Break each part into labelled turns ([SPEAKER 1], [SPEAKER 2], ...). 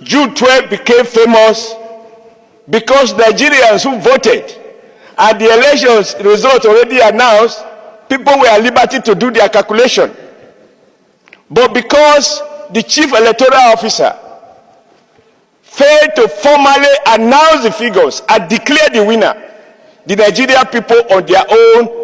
[SPEAKER 1] June 12 became famous because Nigerians who voted and the elections results already announced, people were at liberty to do their calculation. But because the chief electoral officer failed to formally announce the figures and declare the winner, the Nigerian people on their own.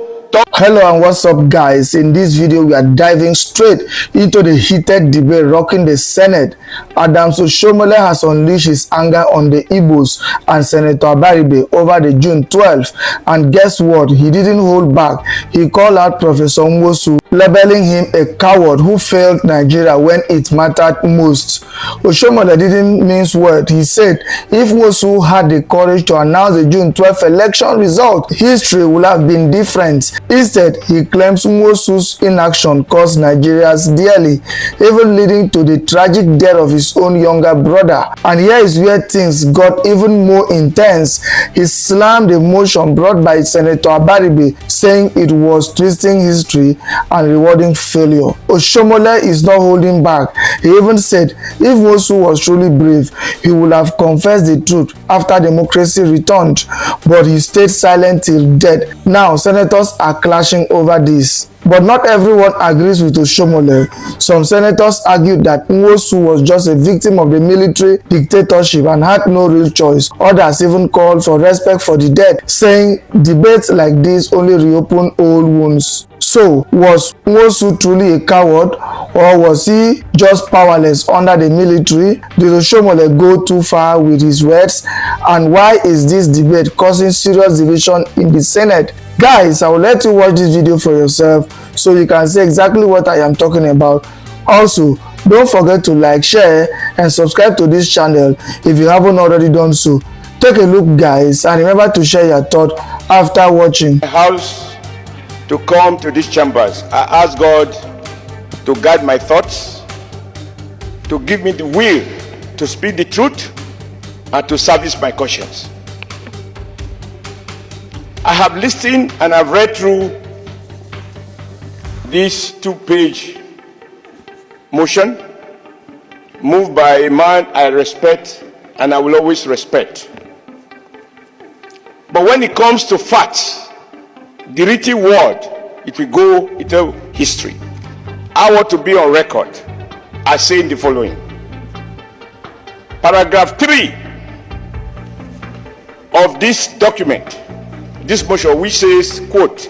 [SPEAKER 2] Hello and what's up, guys? In this video we are diving straight into the heated debate rocking the Senate. Oshiomhole has unleashed his anger on the Igbos and Senator Abaribe over the June 12th, and guess what? He didn't hold back. He called out Professor Nwosu, labeling him a coward who failed Nigeria when it mattered most. Oshiomhole didn't mince words. He said if Nwosu had the courage to announce the June 12th election result, history would have been different. Instead, he claims Nwosu's inaction cost Nigerians dearly, even leading to the tragic death of his own younger brother. And here is where things got even more intense. He slammed the motion brought by Senator Abaribe, saying it was twisting history and rewarding failure. Oshiomhole is not holding back. He even said if Nwosu was truly brave, he would have confessed the truth after democracy returned, but he stayed silent till death. Now, senators are clashing over this. But not everyone agrees with Oshiomhole. Some senators argued that Nwosu was just a victim of the military dictatorship and had no real choice. Others even called for respect for the dead, saying debates like this only reopen old wounds. So, was Nwosu truly a coward, or was he just powerless under the military? Did Oshiomhole go too far with his words? And why is this debate causing serious division in the Senate? Guys, I will let you watch this video for yourself so you can see exactly what I am talking about. Also, don't forget to like, share and subscribe to this channel if you haven't already done so. Take a look, guys, and remember to share your thoughts after watching.
[SPEAKER 1] House to come to these chambers, I ask God to guide my thoughts, to give me the will to speak the truth and to service my conscience. I have listened and I've read through this two-page motion moved by a man I respect and I will always respect. But when it comes to facts, the written word, it will go into history. I want to be on record as saying the following. Paragraph 3 of this document, this motion, which says, quote,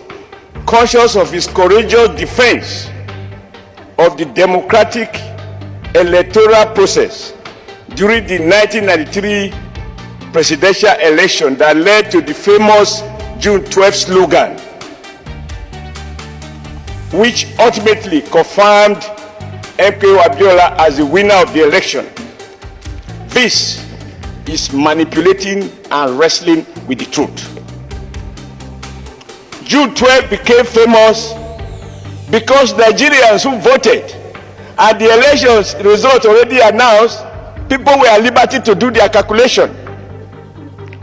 [SPEAKER 1] conscious of his courageous defense of the democratic electoral process during the 1993 presidential election that led to the famous June 12 slogan, which ultimately confirmed MKO Abiola as the winner of the election. This is manipulating and wrestling with the truth. June 12 became famous because Nigerians who voted and the elections results already announced, people were at liberty to do their calculation.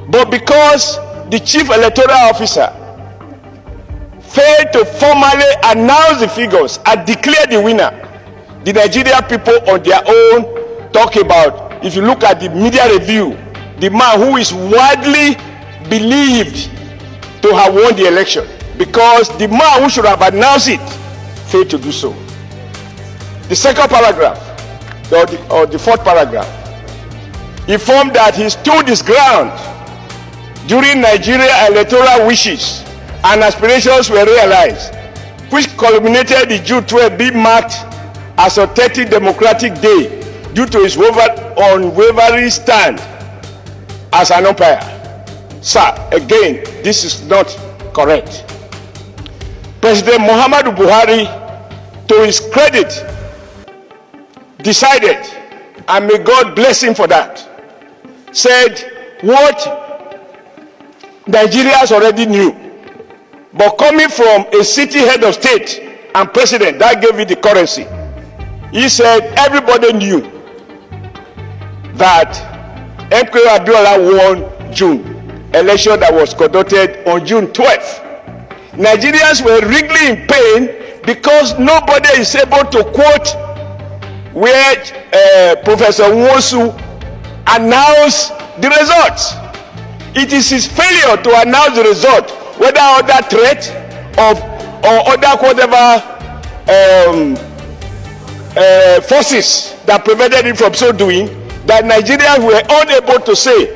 [SPEAKER 1] But because the chief electoral officer failed to formally announce the figures and declare the winner, the Nigerian people on their own talk about, if you look at the media review, the man who is widely believed to have won the election, because the man who should have announced it failed to do so. The second paragraph, or the fourth paragraph, informed that he stood his ground during Nigeria electoral wishes and aspirations were realized, which culminated in June 12 being marked as a 30th Democratic Day due to his unwavering stand as an umpire. Sir, again, this is not correct. President Muhammadu Buhari, to his credit, decided, and may God bless him for that, said what Nigerians already knew, but coming from a city head of state and president that gave it the currency, he said everybody knew that MKO Abiola won June election that was conducted on June 12th. Nigerians were really in pain because nobody is able to quote where Professor Nwosu announce the results. It is his failure to announce the result, whether other threat or other whatever forces that prevented him from so doing, that Nigerians were unable to say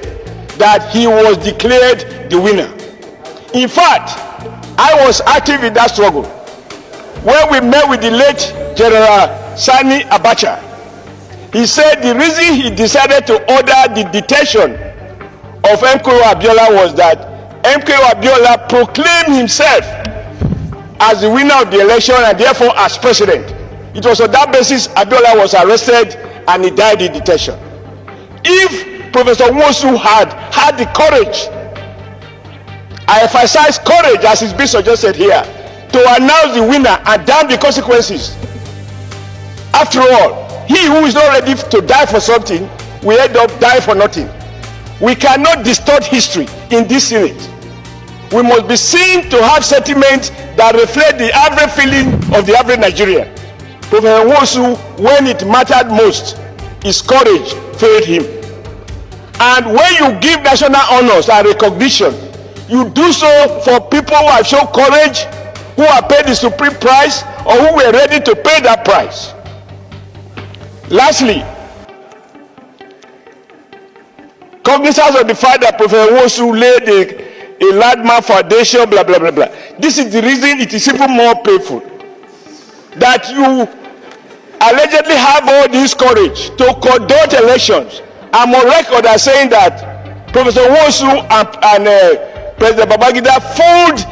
[SPEAKER 1] that he was declared the winner. In fact, I was active in that struggle. When we met with the late General Sani Abacha, he said the reason he decided to order the detention of MKO Abiola was that MKO Abiola proclaimed himself as the winner of the election and therefore as president. It was on that basis Abiola was arrested and he died in detention. If Professor Nwosu had the courage, I emphasize courage as is being suggested here, to announce the winner and damn the consequences. After all, he who is not ready to die for something will end up dying for nothing. We cannot distort history in this Senate. We must be seen to have sentiments that reflect the average feeling of the average Nigerian. Professor Nwosu, when it mattered most, his courage failed him. And when you give national honors and recognition, you do so for people who have shown courage, who have paid the supreme price, or who were ready to pay that price. Lastly, cognizance of the fact that Professor Nwosu laid a landmark foundation, blah, blah, blah, blah. This is the reason it is even more painful that you allegedly have all this courage to conduct elections. I'm on record as saying that Professor Nwosu and President Babangida fooled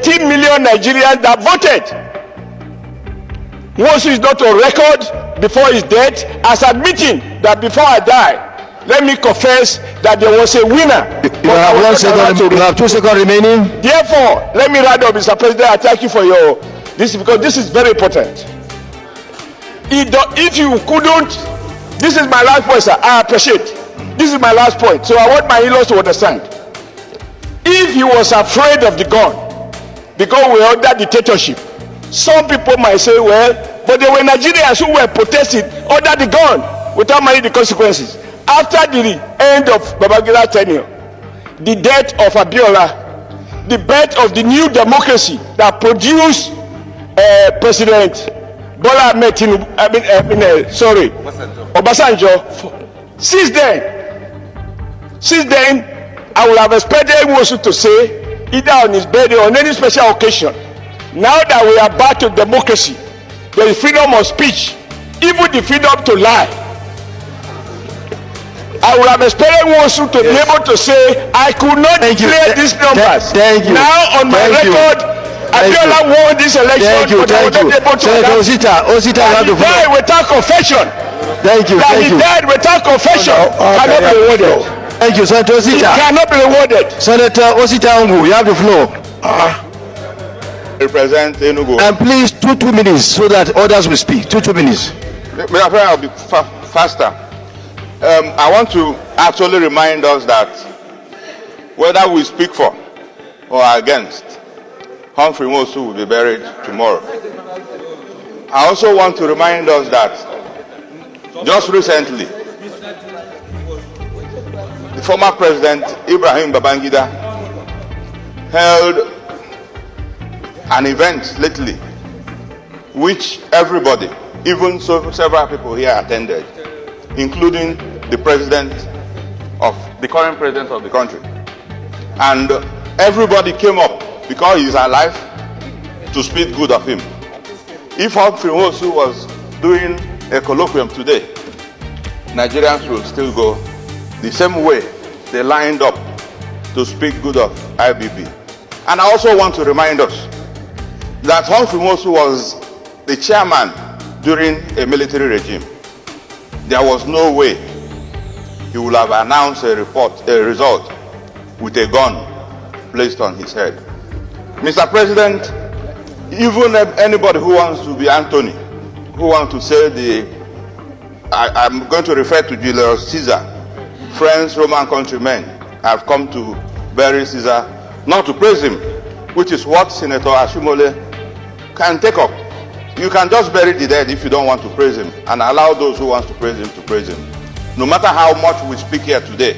[SPEAKER 1] 18 million Nigerians that voted. Nwosu is not on record before his death as admitting that before I die, let me confess that there was a winner.
[SPEAKER 3] You have 2 seconds remaining.
[SPEAKER 1] Therefore, let me round up, Mr. President. I thank you for your this, because this is very important. If you couldn't, this is my last point, sir. I appreciate. This is my last point. So I want my in-laws to understand. If he was afraid of the gun, because we are under dictatorship, some people might say, well, but there were Nigerians who were protesting under the gun without minding the consequences. After the end of Babangida's tenure, the death of Abiola, the birth of the new democracy that produced President Bola Ahmed Tinubu, Obasanjo. Since then, I would have expected Nwosu to say, either on his birthday or on any special occasion, now that we are back to democracy, there is freedom of speech, even the freedom to lie. I would have expected Nwosu to be able to say, I could not declare these numbers. Now on my record, Abiola won this election, but I was not able to announce it. That he died without confession. That he died without confession cannot be rewarded.
[SPEAKER 3] Thank you, Senator Osita.
[SPEAKER 1] It cannot be rewarded.
[SPEAKER 3] Senator Osita Ongu, you have the floor.
[SPEAKER 4] Represent Enugu.
[SPEAKER 3] And please, 2 minutes so that others will speak. 2 minutes.
[SPEAKER 4] I'll be faster. I want to actually remind us that whether we speak for or against, Humphrey Nwosu will be buried tomorrow. I also want to remind us that just recently, the former president Ibrahim Babangida held an event lately which everybody, even several people here attended, including the current president of the country. And everybody came up because he is alive to speak good of him. If Humphrey Nwosu was doing a colloquium today, Nigerians will still go the same way they lined up to speak good of IBB. And I also want to remind us that Humphrey Nwosu was the chairman during a military regime. There was no way he would have announced a result with a gun placed on his head. Mr. President, even anybody who wants to be Anthony, who wants to say I'm going to refer to Julius Caesar, French Roman countrymen have come to bury Caesar, not to praise him, which is what Senator Oshiomhole can take up. You can just bury the dead if you don't want to praise him, and allow those who want to praise him to praise him. No matter how much we speak here today,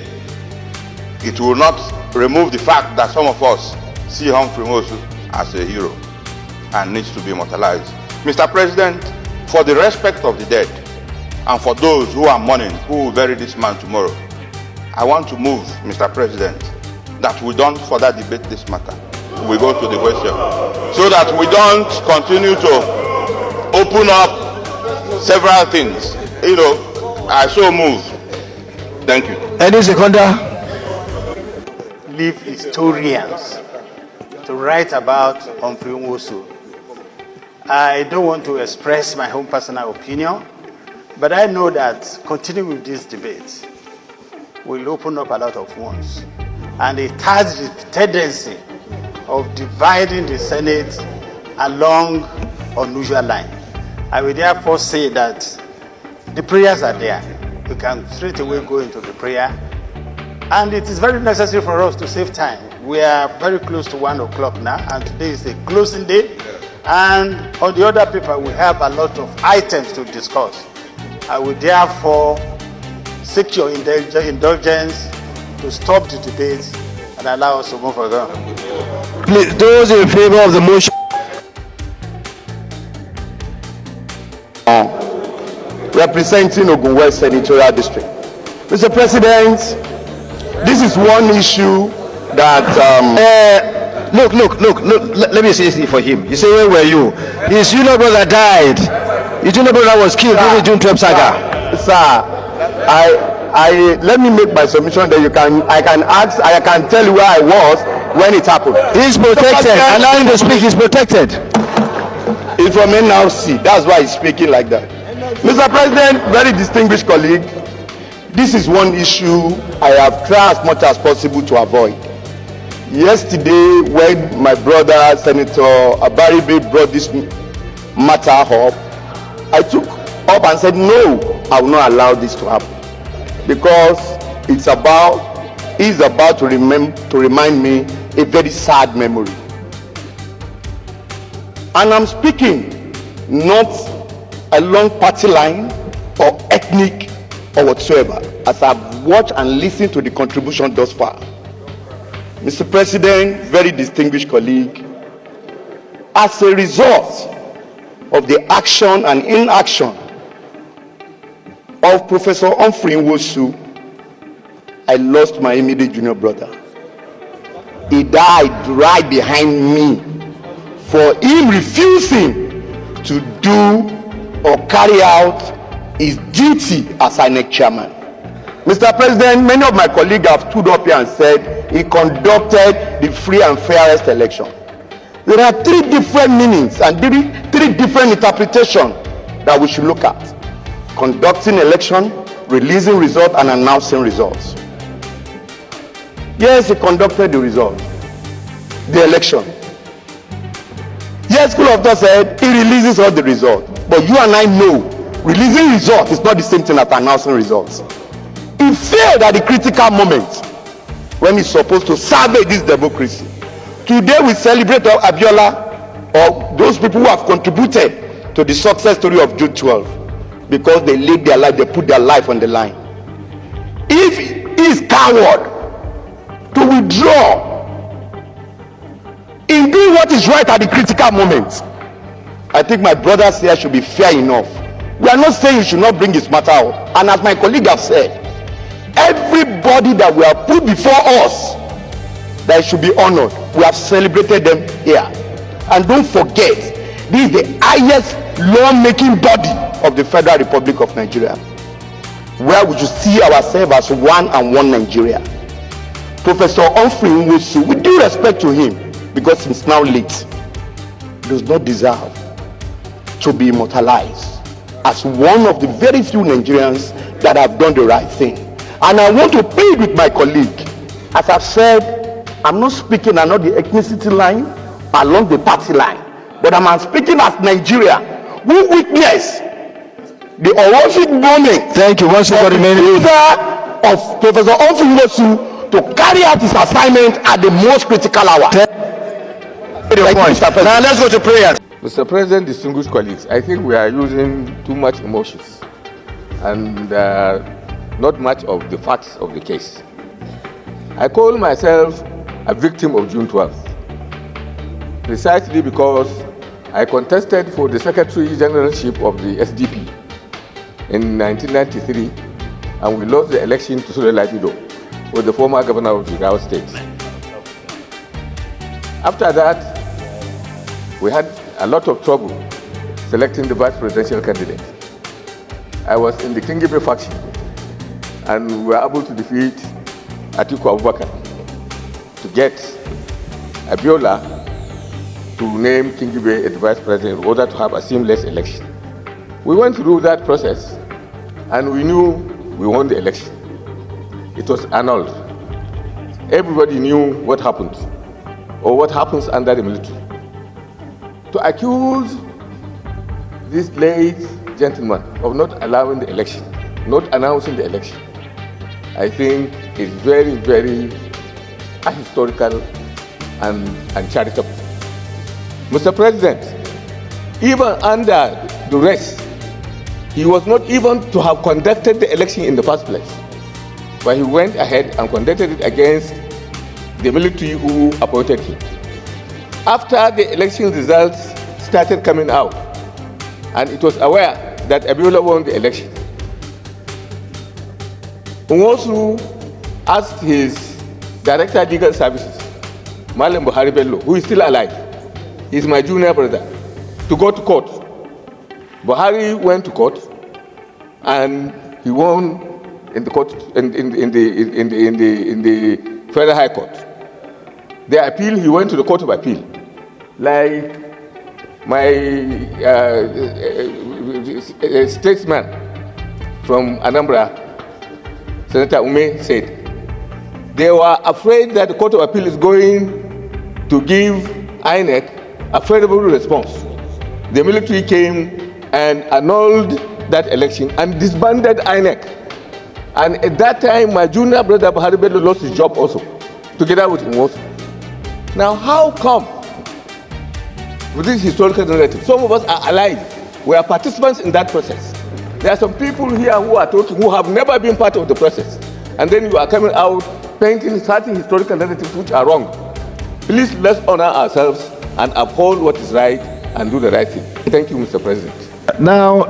[SPEAKER 4] it will not remove the fact that some of us see Humphrey Nwosu as a hero and needs to be immortalized. Mr. President, for the respect of the dead and for those who are mourning, who will bury this man tomorrow, I want to move, Mr. President, that we don't further debate this matter. We go to the question, so that we don't continue to open up several things. You know, I so move. Thank you.
[SPEAKER 3] Any seconder?
[SPEAKER 5] Leave historians to write about Humphrey Nwosu. I don't want to express my own personal opinion, but I know that continuing with this debate will open up a lot of wounds. And it has the tendency of dividing the Senate along unusual lines. I will therefore say that the prayers are there. We can straight away go into the prayer. And it is very necessary for us to save time. We are very close to 1 o'clock now, and today is the closing day. And on the other paper, we have a lot of items to discuss. I will therefore seek your indulgence to stop the debate and allow us to move on.
[SPEAKER 3] Please, those in favor of the motion.
[SPEAKER 1] Representing Ogun West Senatorial District. Mr. President, this is one issue that
[SPEAKER 3] Look, let me say this for him. You say, where were you? His junior brother died. His junior brother was killed during the June 12 saga.
[SPEAKER 1] Sir, let me make my submission that I can tell you where I was when it happened.
[SPEAKER 3] He's protected. Allow him to speak. He's protected.
[SPEAKER 1] He's from NLC. That's why he's speaking like that. Mr. President, very distinguished colleague, this is one issue I have tried as much as possible to avoid. Yesterday, when my brother, Senator Abaribe, brought this matter up, I took up and said, no, I will not allow this to happen. Because he's about to remind me a very sad memory. And I'm speaking not along party line or ethnic or whatsoever, as I've watched and listened to the contribution thus far. Mr. President, very distinguished colleague, as a result of the action and inaction of Professor Humphrey Nwosu, I lost my immediate junior brother. He died right behind me for him refusing to do or carry out his duty as INEC chairman. Mr. President, many of my colleagues have stood up here and said he conducted the free and fairest election. There are three different meanings and three different interpretations that we should look at: conducting election, releasing results, and announcing results. Yes, he conducted the election. Yes, School of Thought said he releases all the results. But you and I know releasing results is not the same thing as announcing results. He failed at the critical moment when he's supposed to salvage this democracy. Today we celebrate Abiola, or those people who have contributed to the success story of June 12, because they lived their life, they put their life on the line. If he is coward to withdraw in doing what is right at the critical moment, I think my brothers here should be fair enough. We are not saying you should not bring this matter up. And as my colleague have said, everybody that we have put before us that should be honored, we have celebrated them here. And don't forget, this is the highest law-making body of the Federal Republic of Nigeria, where we should see ourselves as one and one Nigeria. Professor Humphrey Nwosu, with due respect to him, because he's now late, does not deserve to be immortalized as one of the very few Nigerians that have done the right thing. And I want to plead with my colleague. As I've said, I'm not speaking along the ethnicity line, along the party line, but I'm speaking as Nigeria, who witnessed the horrific moment.
[SPEAKER 3] Thank you. Once again,
[SPEAKER 1] of Professor Humphrey Nwosu to carry out his assignment at the most critical hour.
[SPEAKER 3] Now let's go to prayer.
[SPEAKER 6] Mr. President, distinguished colleagues, I think we are using too much emotions. And not much of the facts of the case. I call myself a victim of June 12th, precisely because I contested for the Secretary Generalship of the SDP in 1993, and we lost the election to Sule Lamido, who was the former governor of Jigawa State. After that, we had a lot of trouble selecting the vice presidential candidate. I was in the Kingibe faction, and we were able to defeat Atiku Abubakar to get Abiola to name Kingibe as vice president in order to have a seamless election. We went through that process, and we knew we won the election. It was annulled. Everybody knew what happened, or what happens under the military. To accuse this late gentleman of not allowing the election, not announcing the election, I think is very, very ahistorical and charitable. Mr. President, even under duress, he was not even to have conducted the election in the first place, but he went ahead and conducted it against the military who appointed him. After the election results started coming out, and it was aware that Abiola won the election, Nwosu asked his Director of Legal Services, Malam Buhari Bello, who is still alive, he's my junior brother, to go to court. Buhari went to court, and he won in the court in the Federal High Court. The appeal, he went to the Court of Appeal. Like my statesman from Anambra, Senator Ume, said, they were afraid that the Court of Appeal is going to give INEC a favorable response. The military came and annulled that election and disbanded INEC. And at that time, my junior brother Buhari Bello lost his job also, together with Nwosu. Now, how come with this historical narrative? Some of us are alive. We are participants in that process. There are some people here who are talking who have never been part of the process. And then you are coming out painting certain historical narratives which are wrong. Please, let's honor ourselves and uphold what is right and do the right thing. Thank you, Mr. President.
[SPEAKER 3] Now,